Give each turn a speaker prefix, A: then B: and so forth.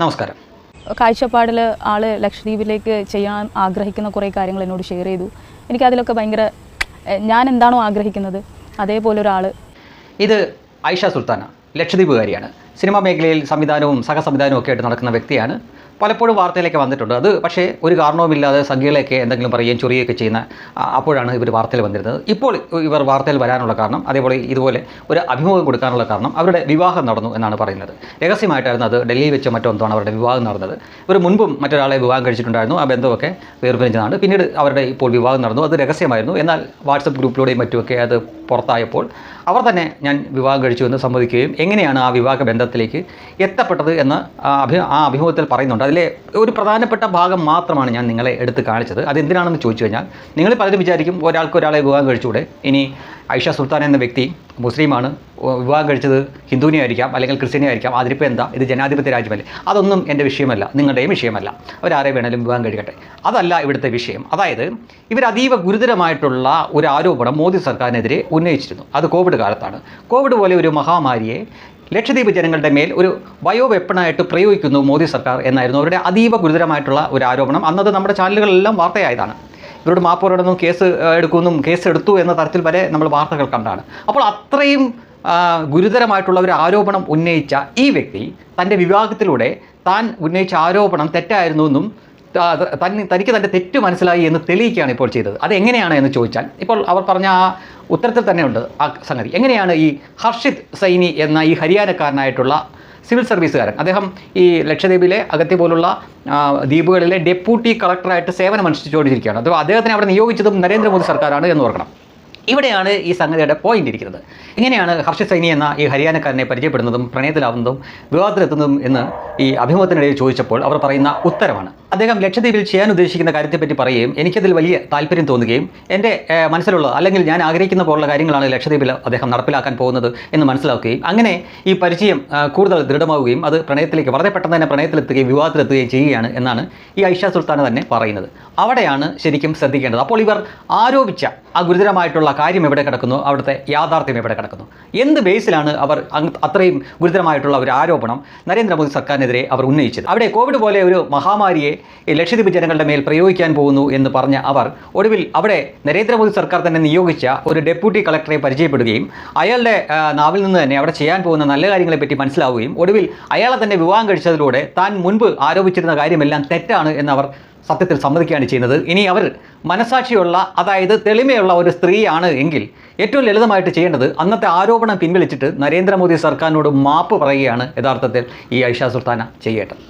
A: നമസ്കാരം.
B: കാഴ്ചപ്പാടിൽ ആൾ ലക്ഷദ്വീപിലേക്ക് ചെയ്യാൻ ആഗ്രഹിക്കുന്ന കുറേ കാര്യങ്ങൾ എന്നോട് ഷെയർ ചെയ്തു. എനിക്കതിലൊക്കെ ഭയങ്കര ഞാൻ എന്താണോ ആഗ്രഹിക്കുന്നത് അതേപോലെ ഒരാൾ.
A: ഇത് ഐഷ സുൽത്താന, ലക്ഷദ്വീപുകാരിയാണ്. സിനിമാ മേഖലയിൽ സംവിധാനവും സഹസംവിധാനവും ഒക്കെ ആയിട്ട് നടക്കുന്ന വ്യക്തിയാണ്. പലപ്പോഴും വാർത്തയിലേക്ക് വന്നിട്ടുണ്ട്. അത് പക്ഷേ ഒരു കാരണവുമില്ലാതെ സംഖ്യകളെയൊക്കെ എന്തെങ്കിലും പറയുകയും ചൊറിയുകയൊക്കെ ചെയ്യുന്ന അപ്പോഴാണ് ഇവർ വാർത്തയിൽ വന്നിരുന്നത്. ഇപ്പോൾ ഇവർ വാർത്തയിൽ വരാനുള്ള കാരണം, അതേപോലെ ഇതുപോലെ ഒരു അഭിമുഖം കൊടുക്കാനുള്ള കാരണം, അവരുടെ വിവാഹം നടന്നു എന്നാണ് പറയുന്നത്. രഹസ്യമായിട്ടായിരുന്നു അത്. ഡൽഹിയിൽ വെച്ചോ മറ്റോ എന്താണ് അവരുടെ വിവാഹം നടന്നത്. ഇവർ മുൻപും മറ്റൊരാളെ വിവാഹം കഴിച്ചിട്ടുണ്ടായിരുന്നു. ആ ബന്ധമൊക്കെ വേർപിരിഞ്ഞതാണ്. പിന്നീട് അവരുടെ ഇപ്പോൾ വിവാഹം നടന്നു. അത് രഹസ്യമായിരുന്നു. എന്നാൽ വാട്സപ്പ് ഗ്രൂപ്പിലൂടെയും മറ്റുമൊക്കെ അത് പുറത്തായപ്പോൾ അവർ തന്നെ ഞാൻ വിവാഹം കഴിച്ചു എന്ന് സമ്മതിക്കുകയും എങ്ങനെയാണ് ആ വിവാഹ ബന്ധത്തിലേക്ക് എത്തപ്പെട്ടത് എന്ന് ആ അഭിമുഖത്തിൽ പറയുന്നുണ്ട്. അതിലെ ഒരു പ്രധാനപ്പെട്ട ഭാഗം മാത്രമാണ് ഞാൻ നിങ്ങളെ എടുത്ത് കാണിച്ചത്. അതെന്തിനാണെന്ന് ചോദിച്ചു കഴിഞ്ഞാൽ, നിങ്ങൾ പലരും വിചാരിക്കും ഒരാളെ വിവാഹം കഴിച്ചുകൂടെ. ഇനി ഐഷ സുൽത്താൻ എന്ന വ്യക്തി മുസ്ലിമാണ്, വിവാഹം കഴിച്ചത് ഹിന്ദുവിനെ ആയിരിക്കാം, അല്ലെങ്കിൽ ക്രിസ്ത്യനെ ആയിരിക്കാം. അതിലിപ്പോൾ എന്താ, ഇത് ജനാധിപത്യ രാജ്യമല്ലേ? അതൊന്നും എൻ്റെ വിഷയമല്ല, നിങ്ങളുടെയും വിഷയമല്ല. അവരാരെ വേണേലും വിവാഹം കഴിക്കട്ടെ, അതല്ല ഇവിടുത്തെ വിഷയം. അതായത് ഇവർ അതീവ ഗുരുതരമായിട്ടുള്ള ഒരു ആരോപണം മോദി സർക്കാരിനെതിരെ ഉന്നയിച്ചിരുന്നു. അത് കോവിഡ് കാലത്താണ്. കോവിഡ് പോലെ ഒരു മഹാമാരിയെ ലക്ഷദ്വീപ് ജനങ്ങളുടെ മേൽ ഒരു ബയോ വെപ്പണായിട്ട് പ്രയോഗിക്കുന്നു മോദി സർക്കാർ എന്നായിരുന്നു അവരുടെ അതീവ ഗുരുതരമായിട്ടുള്ള ഒരു ആരോപണം. അന്നത് നമ്മുടെ ചാനലുകളിലെല്ലാം വാർത്തയായതാണ്. ഇവരോട് മാപ്പ് പറയണമെന്നും കേസ് എടുക്കുമെന്നും കേസ് എടുത്തു എന്ന തരത്തിൽ വരെ നമ്മൾ വാർത്തകൾ കണ്ടാണ്. അപ്പോൾ അത്രയും ഗുരുതരമായിട്ടുള്ള ഒരു ആരോപണം ഉന്നയിച്ച ഈ വ്യക്തി തൻ്റെ വിവാഹത്തിലൂടെ താൻ ഉന്നയിച്ച ആരോപണം തെറ്റായിരുന്നു എന്നും തനിക്ക് തൻ്റെ തെറ്റ് മനസ്സിലായി എന്ന് തെളിയിക്കുകയാണ് ഇപ്പോൾ ചെയ്തത്. അതെങ്ങനെയാണ് എന്ന് ചോദിച്ചാൽ, ഇപ്പോൾ അവർ പറഞ്ഞ ആ ഉത്തരത്തിൽ തന്നെയുണ്ട് ആ സംഗതി. എങ്ങനെയാണ് ഈ ഹർഷിത് സൈനി എന്ന ഈ ഹരിയാനക്കാരനായിട്ടുള്ള സിവിൽ സർവീസുകാരൻ, അദ്ദേഹം ഈ ലക്ഷദ്വീപിലെ അഗത്തി പോലുള്ള ദ്വീപുകളിലെ ഡെപ്യൂട്ടി കളക്ടറായിട്ട് സേവനമനുഷ്ഠിച്ചുകൊണ്ടിരിക്കുകയാണ്. അത് അദ്ദേഹത്തിനെ അവിടെ നിയോഗിച്ചതും നരേന്ദ്രമോദി സർക്കാരാണ് എന്ന് ഓർക്കണം. ഇവിടെയാണ് ഈ സംഗതിയുടെ പോയിന്റ് ഇരിക്കുന്നത്. എങ്ങനെയാണ് ഹർഷിത് സൈനി എന്ന ഈ ഹരിയാനക്കാരനെ പരിചയപ്പെടുന്നതും പ്രണയത്തിലാവുന്നതും വിവാഹത്തിലെത്തുന്നതും എന്ന് ഈ അഭിമുഖത്തിനിടയിൽ ചോദിച്ചപ്പോൾ അവർ പറയുന്ന ഉത്തരമാണ്. അദ്ദേഹം ലക്ഷദ്വീപിൽ ചെയ്യാൻ ഉദ്ദേശിക്കുന്ന കാര്യത്തെപ്പറ്റി പറയുകയും എനിക്കതിൽ വലിയ താല്പര്യം തോന്നുകയും എൻ്റെ മനസ്സിലുള്ള അല്ലെങ്കിൽ ഞാൻ ആഗ്രഹിക്കുന്ന പോലുള്ള കാര്യങ്ങളാണ് ലക്ഷദ്വീപിൽ അദ്ദേഹം നടപ്പിലാക്കാൻ പോകുന്നത് എന്ന് മനസ്സിലാക്കുകയും അങ്ങനെ ഈ പരിചയം കൂടുതൽ ദൃഢമാവുകയും അത് പ്രണയത്തിലേക്ക് വളരെ പെട്ടെന്ന് തന്നെ പ്രണയത്തിലെത്തുകയും വിവാഹത്തിലെത്തുകയും ചെയ്യുകയാണ് എന്നാണ് ഈ ഐഷ സുൽത്താന തന്നെ പറയുന്നത്. അവിടെയാണ് ശരിക്കും ശ്രദ്ധിക്കേണ്ടത്. അപ്പോൾ ഇവർ ആരോപിച്ച ആ ഗുരുതരമായിട്ടുള്ള കാര്യം എവിടെ കിടക്കുന്നു, അവിടുത്തെ യാഥാർത്ഥ്യം എവിടെ കിടക്കുന്നു, എന്ത് ബേസിലാണ് അവർ അത്രയും ഗുരുതരമായിട്ടുള്ള ഒരു ആരോപണം നരേന്ദ്രമോദി സർക്കാരിനെതിരെ അവർ ഉന്നയിച്ചത്? അവിടെ കോവിഡ് പോലെ ഒരു മഹാമാരിയെ ലക്ഷദ്വീപ് ജനങ്ങളുടെ മേൽ പ്രയോഗിക്കാൻ പോകുന്നു എന്ന് പറഞ്ഞ അവർ ഒടുവിൽ അവിടെ നരേന്ദ്രമോദി സർക്കാർ തന്നെ നിയോഗിച്ച ഒരു ഡെപ്യൂട്ടി കളക്ടറെ പരിചയപ്പെടുകയും അയാളുടെ നാവിൽ നിന്ന് തന്നെ അവിടെ ചെയ്യാൻ പോകുന്ന നല്ല കാര്യങ്ങളെപ്പറ്റി മനസ്സിലാവുകയും ഒടുവിൽ അയാളെ തന്നെ വിവാഹം കഴിച്ചതിലൂടെ താൻ മുൻപ് ആരോപിച്ചിരുന്ന കാര്യമെല്ലാം തെറ്റാണ് എന്നവർ സത്യത്തിൽ സമ്മതിക്കുകയാണ് ചെയ്യുന്നത്. ഇനി അവർ മനസാക്ഷിയുള്ള, അതായത് തെളിമയുള്ള ഒരു സ്ത്രീയാണ് എങ്കിൽ ഏറ്റവും ലളിതമായിട്ട് ചെയ്യേണ്ടത് അന്നത്തെ ആരോപണം പിൻവലിച്ചിട്ട് നരേന്ദ്രമോദി സർക്കാരിനോട് മാപ്പ് പറയുകയാണ് യഥാർത്ഥത്തിൽ ഈ ഐഷ സുൽത്താന ചെയ്യേണ്ടത്.